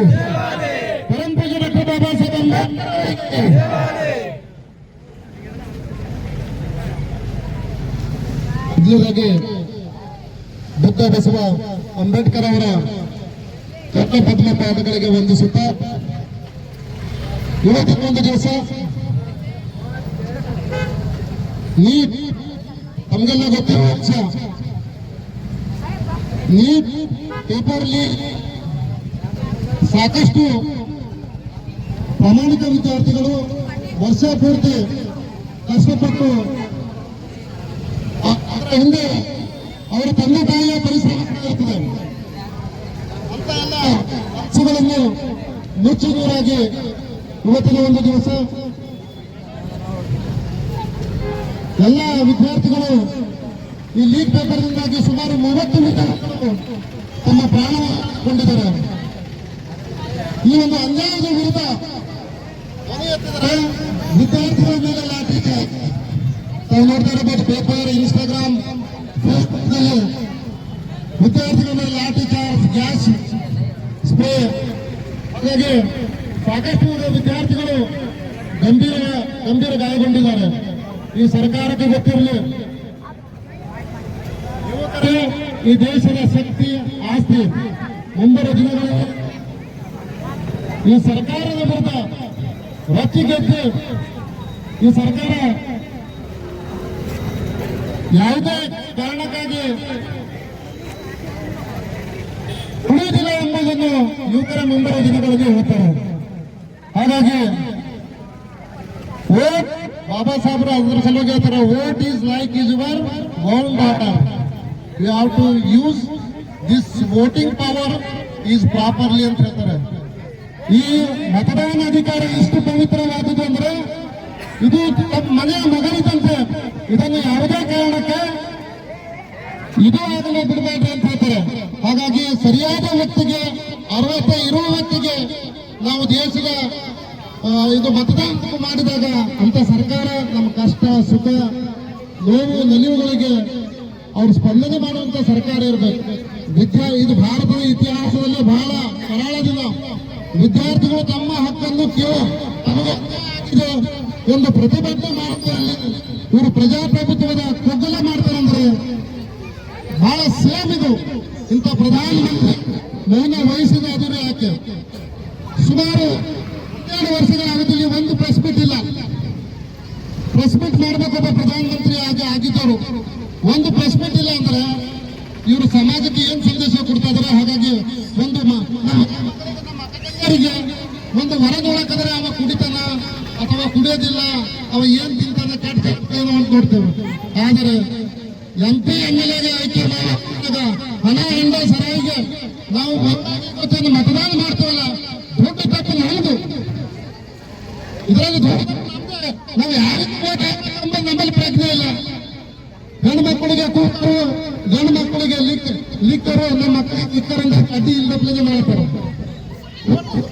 परम पूज्य डॉक्टर बाबा साहेब अंबेडकर ಇಲ್ಲಿಗೆ ಬುದ್ಧ ಬಸವ ಅಂಬೇಡ್ಕರ್ ಅವರ ಕರ್ಣ ಪದ್ಮ ಪಾದಗಳಿಗೆ ವಂದಿಸುತ್ತಾ ಇವತ್ತಿನ ಒಂದು ದಿವಸ ನೀಟ್ ನಮಗೆಲ್ಲ ಗೊತ್ತಿರುವ ವಿಷಯ. ನೀಟ್ ಪೇಪರ್ ಲೀಕ್ ಸಾಕಷ್ಟು ಪ್ರಾಮಾಣಿಕ ವಿದ್ಯಾರ್ಥಿಗಳು ವರ್ಷ ಪೂರ್ತಿ ಕಷ್ಟಪಟ್ಟು ಅದರ ಹಿಂದೆ ಅವರ ತಂದೆ ತಾಯಿಯ ಪರಿಶ್ರಮ ಇರ್ತದೆ ಅಂತ ಎಲ್ಲ ಅಂಶಗಳನ್ನು ಮುಚ್ಚುನೂರಾಗಿ ಇವತ್ತಿನ ಒಂದು ದಿವಸ ಎಲ್ಲ ವಿದ್ಯಾರ್ಥಿಗಳು ಈ ಲೀಗ್ ಪೇಪರ್ನಿಂದಾಗಿ ಸುಮಾರು 30 ವಿದ್ಯಾರ್ಥಿಗಳು ತಮ್ಮ ಪ್ರಾಣ ಕೊಂಡಿದ್ದಾರೆ. ಈ ಒಂದು ಅನ್ಯಾಯದ ವಿರುದ್ಧ ವಿದ್ಯಾರ್ಥಿಗಳ ಮೇಲೆ ಲಾಠಿ ಚಾರ್ಜ್ ತಾವು ನೋಡ್ತಾ ಇರಬಹುದು. ಪೇಪರ್, ಇನ್ಸ್ಟಾಗ್ರಾಮ್, ಫೇಸ್ಬುಕ್ ನಲ್ಲಿ ವಿದ್ಯಾರ್ಥಿಗಳ ಮೇಲೆ ಲಾಠಿ ಚಾರ್ಜ್, ಗ್ಯಾಸ್ ಸ್ಪ್ರೇ, ಹಾಗಾಗಿ ಸಾಕಷ್ಟು ವಿದ್ಯಾರ್ಥಿಗಳು ಗಂಭೀರ ಗಾಯಗೊಂಡಿದ್ದಾರೆ. ಈ ಸರ್ಕಾರಕ್ಕೆ ಗೊತ್ತಿರಲಿ, ಯುವಕರು ಈ ದೇಶದ ಶಕ್ತಿ, ಆಸ್ತಿ. ಮುಂಬರುವ ದಿನಗಳಲ್ಲಿ ಈ ಸರ್ಕಾರದ ವಿರುದ್ಧ ರೊಚ್ಚಿಗೆದ್ದು ಈ ಸರ್ಕಾರ ಯಾವುದೇ ಕಾರಣಕ್ಕಾಗಿ ಉಳಿದಿಲ್ಲ ಎಂಬುದನ್ನು ಯುವಕರ ಮುಂಬರುವ ದಿನಗಳಲ್ಲಿ ಹೇಳ್ತಾರೆ. ಹಾಗಾಗಿ ವೋಟ್ ಬಾಬಾ ಸಾಹೇಬರು ಅದರ ಸಲುವಾಗಿ ಹೇಳ್ತಾರೆ, vote is like is your own daughter, you have to use this voting power is properly ಅಂತ ಹೇಳ್ತಾರೆ. ಈ ಮತದಾನ ಅಧಿಕಾರ ಇಷ್ಟು ಪವಿತ್ರವಾದದ್ದು ಅಂದ್ರೆ ಇದು ಮನೆಯ ಮಗನಿದಂತೆ, ಇದನ್ನು ಯಾವುದೇ ಕಾರಣಕ್ಕೆ ಇದು ಆಗಲೇ ಬಿಡಬೇಡ್ರಿ ಅಂತ ಹೇಳ್ತಾರೆ. ಹಾಗಾಗಿ ಸರಿಯಾದ ಹೊತ್ತಿಗೆ ಅರ್ಹತೆ ಇರುವ ಹೊತ್ತಿಗೆ ನಾವು ದೇಶದ ಇದು ಮತದಾನ ಮಾಡಿದಾಗ ಅಂತ ಸರ್ಕಾರ ನಮ್ಮ ಕಷ್ಟ, ಸುಖ, ನೋವು, ನಲಿವುಗಳಿಗೆ ಅವ್ರು ಸ್ಪಂದನೆ ಮಾಡುವಂತ ಸರ್ಕಾರ ಇರಬೇಕು. ಇದು ಭಾರತದ ಇತಿಹಾಸದಲ್ಲಿ ಬಹಳ ಕರಾಳ ದಿನ. ವಿದ್ಯಾರ್ಥಿಗಳು ತಮ್ಮ ಹಕ್ಕನ್ನು ತಮಗೆ ಒಂದು ಪ್ರತಿಭಟನೆ ಮಾಡುತ್ತಾರೆ. ಇವರು ಪ್ರಜಾಪ್ರಭುತ್ವದ ಕೊಗ್ಗಲ ಮಾಡ್ತಾರಂದ್ರೆ ಬಹಳ ಸೇಮ್ ಇದು. ಇಂಥ ಪ್ರಧಾನಮಂತ್ರಿ ಮೌನ ವಹಿಸಿದ ಅದು ಯಾಕೆ? ಸುಮಾರು 12 ವರ್ಷಗಳ ಅವಧಿಯಲ್ಲಿ ಒಂದು ಪ್ರೆಸ್ ಮೀಟ್ ಇಲ್ಲ. ಪ್ರೆಸ್ ಮೀಟ್ ಮಾಡಬೇಕೊಬ್ಬ ಪ್ರಧಾನಮಂತ್ರಿ ಆಗಿದ್ದರು, ಒಂದು ಪ್ರೆಸ್ ಮೀಟ್ ಇಲ್ಲ ಅಂದ್ರೆ ಇವರು ಸಮಾಜಕ್ಕೆ ಏನ್ ಸಂದೇಶ ಕೊಡ್ತಾ ಇದಾರೆ? ಹಾಗಾಗಿ ಒಂದು ಒಂದು ಹೊರಗೊಳಕಂದ್ರೆ ಅವ ಕುಡಿತಾನ ಅಥವಾ ಕುಡಿಯೋದಿಲ್ಲ, ಅವ ಏನ್ ತಿಂತಾನ, ಕೆಟ್ಟ ಏನೋ ಅಂತ ನೋಡ್ತೇವೆ. ಆದರೆ MP MLA ಆಯ್ಕೆ ಹಣ ಹೆಂಡ ಸರಿಯಾಗಿ ನಾವು ಮತದಾನ ಮಾಡ್ತೇವಲ್ಲ, ದೊಡ್ಡ ತಪ್ಪು ನಮ್ಮದು. ಇದರಲ್ಲಿ ನಾವು ಯಾರಿಗೂ ವೋಟ್ ಹಾಕಬೇಕೆಂಬ ನಮ್ಮಲ್ಲಿ ಪ್ರಜ್ಞೆ ಇಲ್ಲ. ಗಂಡು ಮಕ್ಕಳಿಗೆ ಕೂತರು, ಗಂಡು ಮಕ್ಕಳಿಗೆ ಲಿಕ್ಕರು, ನಮ್ಮ ಮಕ್ಕಳಿಗೆ ಲಿಕ್ಕರಿಂದ ಅಡ್ಡಿ ಇಲ್ಲದಪ್ಲಿಗೆ ಮಾಡ್ತಾರೆ.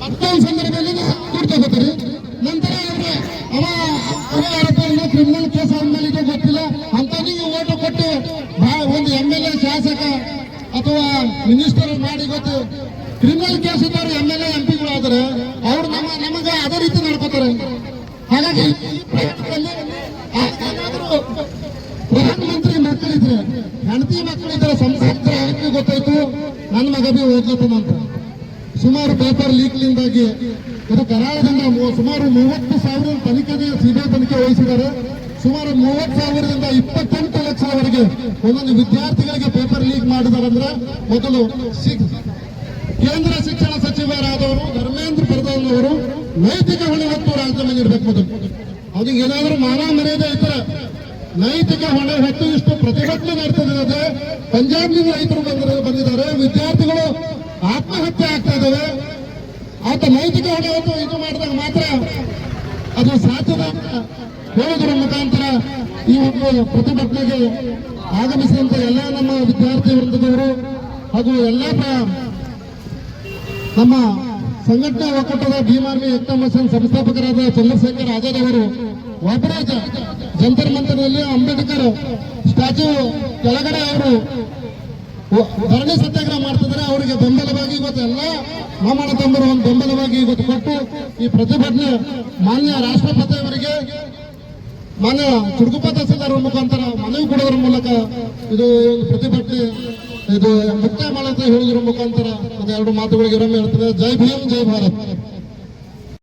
ಮತ್ತೊಂದು ಸಂದರ್ಭದಲ್ಲಿ ದುಡ್ಡು ತಗೋತಾರೆ. ನಂತರ ಅವ ಕ್ರಿಮಿನಲ್ ಕೇಸ್ ಆದ್ಮೇಲೆ ಗೊತ್ತಿಲ್ಲ ಅಂತ ನೀವು ಓಟು ಕೊಟ್ಟು ಒಂದು MLA, ಶಾಸಕ ಅಥವಾ ಮಿನಿಸ್ಟರ್ ಮಾಡಿ ಗೊತ್ತು ಕ್ರಿಮಿನಲ್ ಕೇಸ್ ಇದ್ದವರು MLA MP ಗಳು ಆದ್ರೆ ಅವ್ರು ನಮಗೆ ಅದೇ ರೀತಿ ನಡ್ಕೋತಾರೆ. ಹಾಗಾಗಿ ಪ್ರಧಾನಮಂತ್ರಿ ಮಕ್ಕಳಿದ್ರೆ, ಹೆಂಡತಿ ಮಕ್ಕಳಿದ್ರೆ, ಸಂಸಾರ ಗೊತ್ತಾಯ್ತು ನನ್ನ ಮಗ ಬಿ ಓದ್ಲತ್ತದಂತ. ಸುಮಾರು ಪೇಪರ್ ಲೀಕ್ಲಿಂದಾಗಿ ಇದು ಕರಾಳದಿಂದ ಸುಮಾರು 30,000 ತನಿಖೆಗೆ ಸಿಬಿಐ ತನಿಖೆ ವಹಿಸಿದ್ದಾರೆ. ಸುಮಾರು 30,000ದಿಂದ 28 ಲಕ್ಷವರೆಗೆ ಒಂದೊಂದು ವಿದ್ಯಾರ್ಥಿಗಳಿಗೆ ಪೇಪರ್ ಲೀಕ್ ಮಾಡಿದಾರಂದ್ರೆ ಮೊದಲು ಕೇಂದ್ರ ಶಿಕ್ಷಣ ಸಚಿವರಾದವರು ಧರ್ಮೇಂದ್ರ ಪ್ರಧಾನ್ ಅವರು ನೈತಿಕ ಹೊಣೆ ಹೊತ್ತು ರಾಜೀನಾಮೆ ನೀಡಬೇಕು. ಮೊದಲು ಅವ್ರಿಗೆ ಏನಾದರೂ ಮಾನ ಮರ್ಯಾದೆ ಇದ್ರೆ ನೈತಿಕ ಹೊಣೆ ಹೊತ್ತು ಇಷ್ಟು ಪ್ರತಿಭಟನೆ ನಡೆಸಿದ್ರೆ ಪಂಜಾಬ್ನಿಂದ ರೈತರು ಬಂದಿದ್ದಾರೆ, ವಿದ್ಯಾರ್ಥಿಗಳು ಆತ್ಮಹತ್ಯೆ ಆಗ್ತಾ ಇದ್ದಾವೆ. ಆತ ನೈತಿಕ ಹೊಣೆ ಹೊತ್ತು ಇದು ಮಾಡಿದಾಗ ಮಾತ್ರ ಅದು ಸಾಧ್ಯದ ಹೇಳುವುದರ ಮುಖಾಂತರ ಈ ಒಂದು ಪ್ರತಿಭಟನೆಗೆ ಆಗಮಿಸಿದಂತ ಎಲ್ಲ ನಮ್ಮ ವಿದ್ಯಾರ್ಥಿ ವೃಂದದವರು ಹಾಗೂ ಎಲ್ಲ ನಮ್ಮ ಸಂಘಟನಾ ಒಕ್ಕೂಟದ ಭೀಮಾರ್ಮಿ ಎಕ್ಟಮೋಷನ್ ಸಂಸ್ಥಾಪಕರಾದ ಚಂದ್ರಶೇಖರ್ ಆಜಾದ್ ಅವರು ಒಬ್ಬರೇ ಜಂತರ್ ಮಂತರದಲ್ಲಿ ಅಂಬೇಡ್ಕರ್ ಸ್ಟ್ಯಾಚ್ಯೂ ಕೆಳಗಡೆ ಅವರು ಧರಣಿ ಸತ್ಯಾಗ್ರಹ ಮಾಡ್ತಿದ್ದಾರೆ. ಅವರಿಗೆ ಬೆಂಬಲವಾಗಿ ಇವತ್ತು ಎಲ್ಲ ನಮ್ಮಣ್ಣ ತಮ್ಮರು ಒಂದು ಬೆಂಬಲವಾಗಿ ಇವತ್ತು ಕೊಟ್ಟು ಈ ಪ್ರತಿಭಟನೆ ಮಾನ್ಯ ರಾಷ್ಟ್ರಪತಿಯವರಿಗೆ ಮಾನ್ಯ ಚುಟುಕುಪ ತಹಸೀಲ್ದಾರ್ ಮುಖಾಂತರ ಮನವಿ ಕೊಡೋದ್ರ ಮೂಲಕ ಇದು ಒಂದು ಪ್ರತಿಭಟನೆ ಇದು ಮುಕ್ತಾಯ ಮಾಡಂತ ಹೇಳೋದ್ರ ಮುಖಾಂತರ ಒಂದೆರಡು ಮಾತುಗಳಿಗೆ ವಿರಾಮ ಹೇಳ್ತದೆ. ಜೈ ಭೀಮ್, ಜೈ ಭಾರತ್.